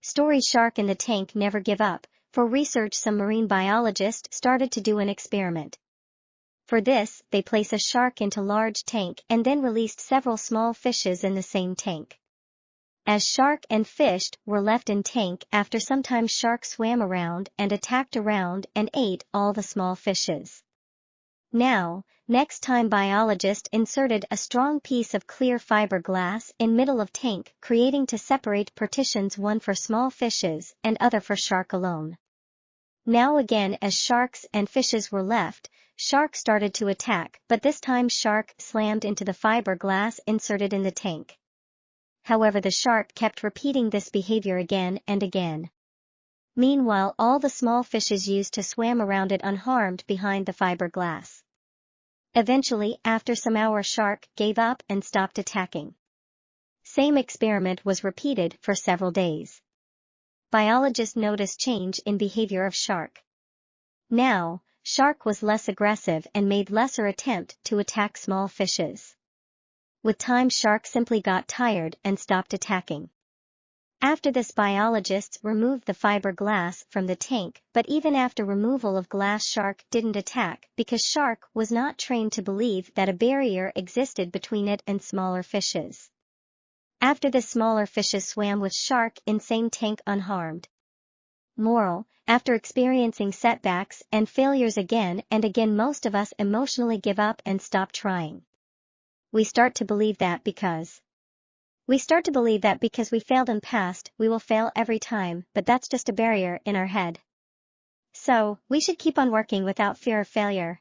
Story Shark in the Tank Never Give Up. For research, some marine biologists started to do an experiment. For this, they place a shark into a large tank and then released several small fishes in the same tank. As shark and fish were left in tank, after some time shark swam around and attacked around and ate all the small fishes. Now, next time biologist inserted a strong piece of clear fiberglass in middle of tank, creating to separate partitions, one for small fishes and other for shark alone. Now again, as sharks and fishes were left, shark started to attack, but this time shark slammed into the fiberglass inserted in the tank. However, the shark kept repeating this behavior again and again. Meanwhile, all the small fishes used to swam around it unharmed behind the fiberglass. Eventually, after some hours, shark gave up and stopped attacking. Same experiment was repeated for several days. Biologists noticed change in behavior of shark. Now, shark was less aggressive and made lesser attempt to attack small fishes. With time, shark simply got tired and stopped attacking. After this, biologists removed the fiberglass from the tank, but even after removal of glass, shark didn't attack because shark was not trained to believe that a barrier existed between it and smaller fishes. After this, smaller fishes swam with shark in same tank unharmed. Moral: after experiencing setbacks and failures again and again, most of us emotionally give up and stop trying. We start to believe that because we failed in past, we will fail every time, but that's just a barrier in our head. So, we should keep on working without fear of failure.